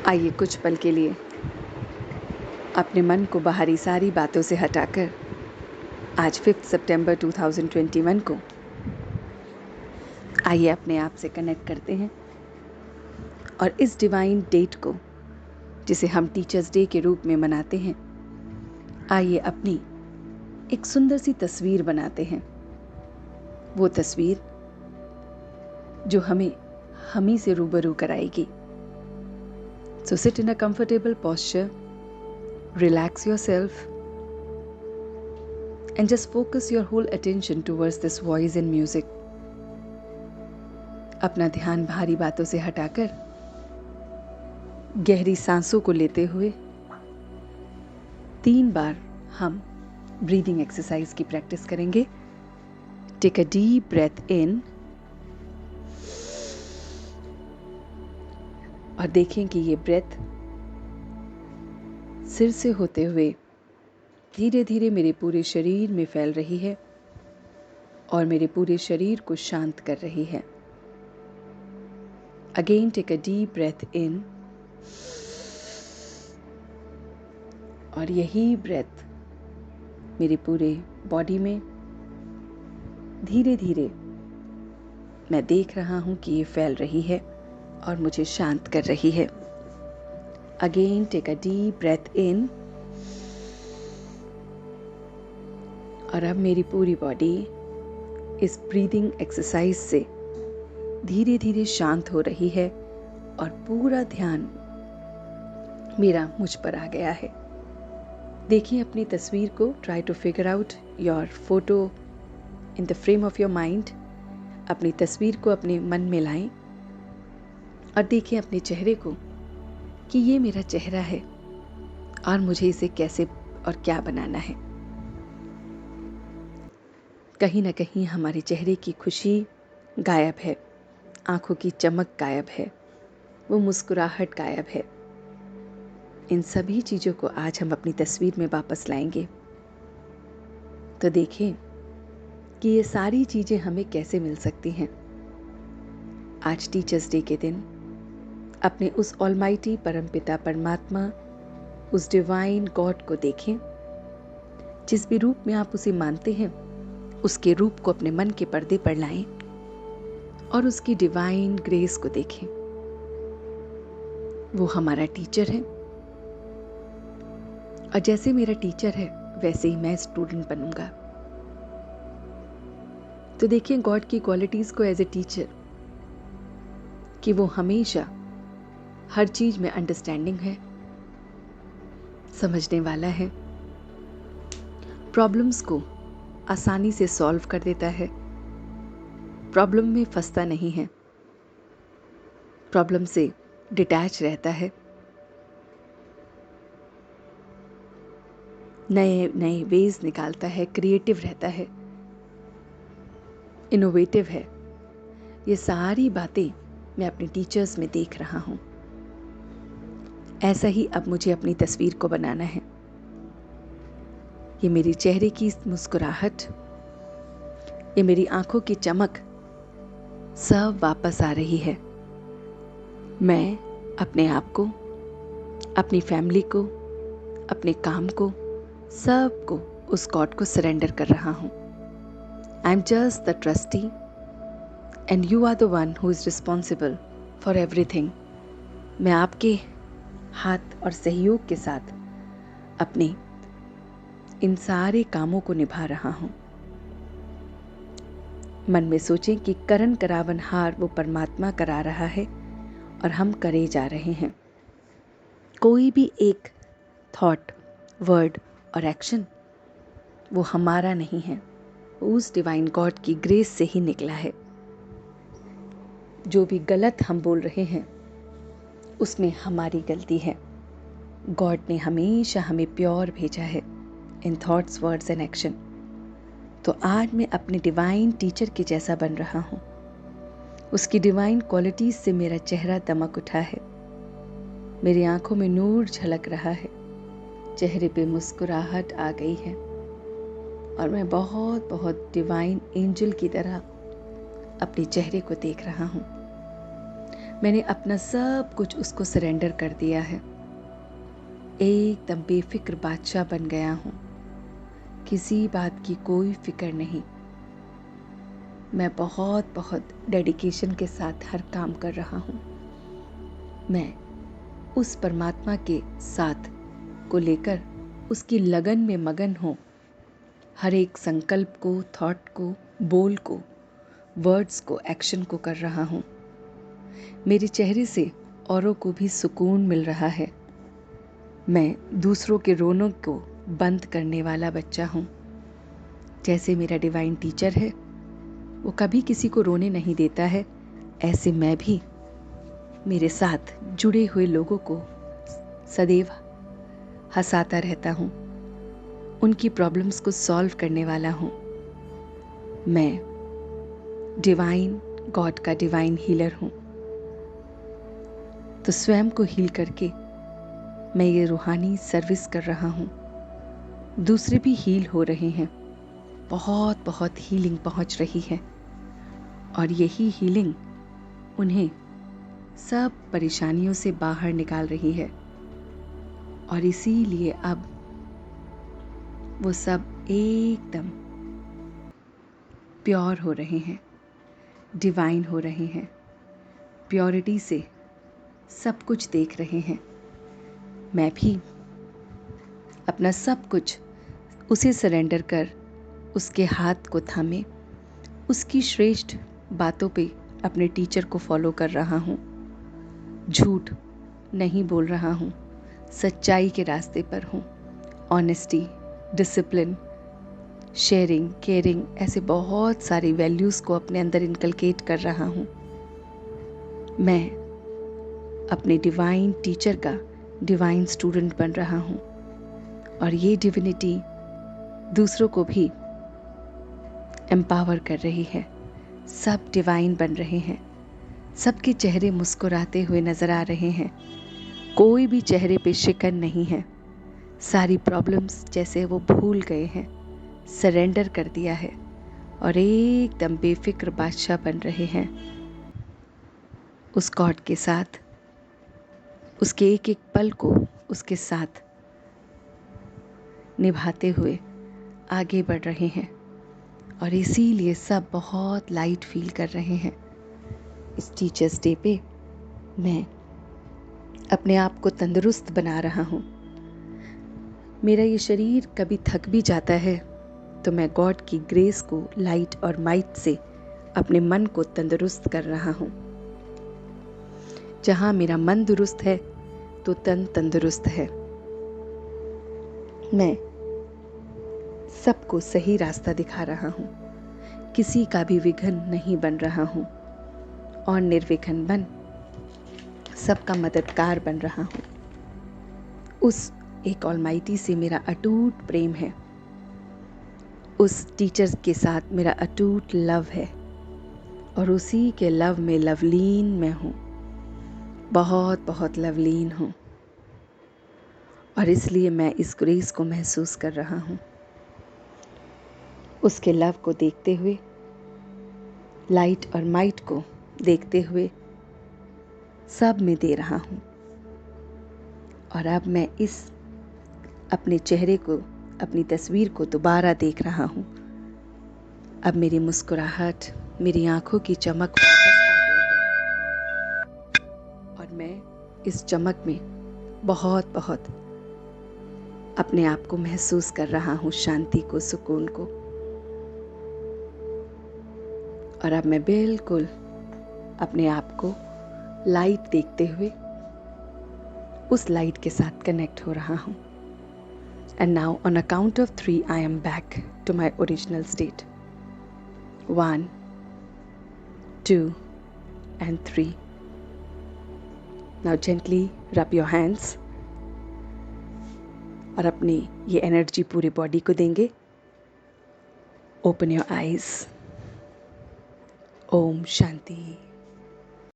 आइए कुछ पल के लिए अपने मन को बाहरी सारी बातों से हटाकर आज 5 सितंबर 2021 को आइए अपने आप से कनेक्ट करते हैं और इस डिवाइन डेट को, जिसे हम टीचर्स डे के रूप में मनाते हैं, आइए अपनी एक सुंदर सी तस्वीर बनाते हैं। वो तस्वीर जो हमें हम ही से रूबरू कराएगी। So sit in a comfortable posture, relax yourself and just focus your whole attention towards this voice and music. अपना ध्यान भारी बातों से हटाकर गहरी सांसों को लेते हुए 3 बार हम ब्रीदिंग एक्सरसाइज की प्रैक्टिस करेंगे। Take a deep breath in और देखें कि ये ब्रेथ सिर से होते हुए धीरे धीरे मेरे पूरे शरीर में फैल रही है और मेरे पूरे शरीर को शांत कर रही है। Again take a deep breath in और यही ब्रेथ मेरे पूरे बॉडी में धीरे धीरे मैं देख रहा हूं कि ये फैल रही है और मुझे शांत कर रही है। Again take a deep breath in और अब मेरी पूरी बॉडी इस ब्रीदिंग एक्सरसाइज से धीरे धीरे शांत हो रही है और पूरा ध्यान मेरा मुझ पर आ गया है। देखिए अपनी तस्वीर को, try to figure out your photo in the frame of your mind. अपनी तस्वीर को अपने मन में लाएं और देखें अपने चेहरे को कि ये मेरा चेहरा है और मुझे इसे कैसे और क्या बनाना है। कहीं ना कहीं हमारे चेहरे की खुशी गायब है, आंखों की चमक गायब है, वो मुस्कुराहट गायब है। इन सभी चीज़ों को आज हम अपनी तस्वीर में वापस लाएंगे। तो देखें कि ये सारी चीज़ें हमें कैसे मिल सकती हैं। आज टीचर्स डे के दिन अपने उस ऑलमाइटी परमपिता परमात्मा, उस डिवाइन गॉड को देखें। जिस भी रूप में आप उसे मानते हैं, उसके रूप को अपने मन के पर्दे पर लाएं और उसकी डिवाइन ग्रेस को देखें। वो हमारा टीचर है और जैसे मेरा टीचर है वैसे ही मैं स्टूडेंट बनूंगा। तो देखिए गॉड की क्वालिटीज को एज ए टीचर कि वो हमेशा हर चीज में अंडरस्टैंडिंग है, समझने वाला है, प्रॉब्लम्स को आसानी से सॉल्व कर देता है, प्रॉब्लम में फंसता नहीं है, प्रॉब्लम से डिटैच रहता है, नए नए वेज निकालता है, क्रिएटिव रहता है, इनोवेटिव है। ये सारी बातें मैं अपने टीचर्स में देख रहा हूं। ऐसा ही अब मुझे अपनी तस्वीर को बनाना है। ये मेरे चेहरे की मुस्कुराहट, ये मेरी आंखों की चमक सब वापस आ रही है। मैं अपने आप को, अपनी फैमिली को, अपने काम को, सबको उस गॉड को सरेंडर कर रहा हूं। I am just the trustee and you are the one who is responsible for everything. मैं आपके हाथ और सहयोग के साथ अपने इन सारे कामों को निभा रहा हूं। मन में सोचें कि करन करावन हार वो परमात्मा करा रहा है और हम करे जा रहे हैं। कोई भी एक थॉट, वर्ड और एक्शन वो हमारा नहीं है, वो उस डिवाइन गॉड की ग्रेस से ही निकला है। जो भी गलत हम बोल रहे हैं उसमें हमारी गलती है। गॉड ने हमेशा हमें प्योर भेजा है इन थॉट्स, वर्ड्स एंड एक्शन। तो आज मैं अपने डिवाइन टीचर के जैसा बन रहा हूँ। उसकी डिवाइन क्वालिटीज से मेरा चेहरा दमक उठा है, मेरी आंखों में नूर झलक रहा है, चेहरे पे मुस्कुराहट आ गई है और मैं बहुत बहुत डिवाइन एंजल की तरह अपने चेहरे को देख रहा हूँ। मैंने अपना सब कुछ उसको सरेंडर कर दिया है। एकदम बेफिक्र बादशाह बन गया हूँ। किसी बात की कोई फिक्र नहीं। मैं बहुत बहुत डेडिकेशन के साथ हर काम कर रहा हूँ। मैं उस परमात्मा के साथ को लेकर उसकी लगन में मगन हूँ। हर एक संकल्प को, थॉट को, बोल को, वर्ड्स को, एक्शन को कर रहा हूँ। मेरे चेहरे से औरों को भी सुकून मिल रहा है। मैं दूसरों के रोनों को बंद करने वाला बच्चा हूँ। जैसे मेरा डिवाइन टीचर है, वो कभी किसी को रोने नहीं देता है, ऐसे मैं भी मेरे साथ जुड़े हुए लोगों को सदैव हंसाता रहता हूँ। उनकी प्रॉब्लम्स को सॉल्व करने वाला हूँ। मैं डिवाइन गॉड का डिवाइन हीलर हूँ। तो स्वयं को हील करके मैं ये रूहानी सर्विस कर रहा हूँ। दूसरे भी हील हो रहे हैं। बहुत बहुत हीलिंग पहुँच रही है और यही हीलिंग उन्हें सब परेशानियों से बाहर निकाल रही है। और इसीलिए अब वो सब एकदम प्योर हो रहे हैं, डिवाइन हो रहे हैं, प्योरिटी से सब कुछ देख रहे हैं। मैं भी अपना सब कुछ उसे सरेंडर कर उसके हाथ को थामे उसकी श्रेष्ठ बातों पे अपने टीचर को फॉलो कर रहा हूँ। झूठ नहीं बोल रहा हूँ, सच्चाई के रास्ते पर हूँ। ऑनेस्टी, डिसिप्लिन, शेयरिंग, केयरिंग, ऐसे बहुत सारी वैल्यूज़ को अपने अंदर इनकलकेट कर रहा हूँ। मैं अपने डिवाइन टीचर का डिवाइन स्टूडेंट बन रहा हूँ और ये डिविनिटी दूसरों को भी एम्पावर कर रही है। सब डिवाइन बन रहे हैं। सबके चेहरे मुस्कुराते हुए नजर आ रहे हैं। कोई भी चेहरे पे शिकन नहीं है। सारी प्रॉब्लम्स जैसे वो भूल गए हैं, सरेंडर कर दिया है और एकदम बेफिक्र बादशाह बन रहे हैं। उस गॉड के साथ, उसके एक एक पल को उसके साथ निभाते हुए आगे बढ़ रहे हैं और इसीलिए सब बहुत लाइट फील कर रहे हैं। इस टीचर्स डे पे मैं अपने आप को तंदुरुस्त बना रहा हूँ। मेरा ये शरीर कभी थक भी जाता है तो मैं गॉड की ग्रेस को लाइट और माइट से अपने मन को तंदुरुस्त कर रहा हूँ। जहाँ मेरा मन दुरुस्त है तो तन तंदुरुस्त है। मैं सबको सही रास्ता दिखा रहा हूँ। किसी का भी विघन नहीं बन रहा हूँ और निर्विघ्न बन सबका मददगार बन रहा हूँ। उस एक ऑलमाइटी से मेरा अटूट प्रेम है। उस टीचर के साथ मेरा अटूट लव है और उसी के लव में लवलीन मैं हूँ। बहुत बहुत लवलीन हूँ और इसलिए मैं इस ग्रेस को महसूस कर रहा हूँ। उसके लव को देखते हुए, लाइट और माइट को देखते हुए सब में दे रहा हूँ। और अब मैं इस अपने चेहरे को, अपनी तस्वीर को दोबारा देख रहा हूँ। अब मेरी मुस्कुराहट, मेरी आंखों की चमक वापस आ गई है और मैं इस चमक में बहुत बहुत अपने आप को महसूस कर रहा हूँ, शांति को, सुकून को। और अब मैं बिल्कुल अपने आप को लाइट देखते हुए उस लाइट के साथ कनेक्ट हो रहा हूँ। And now on a count of 3, I am back to my original state. 1, 2, and 3. Now gently rub your hands और अपनी ये एनर्जी पूरे बॉडी को देंगे। Open your eyes. Om Shanti.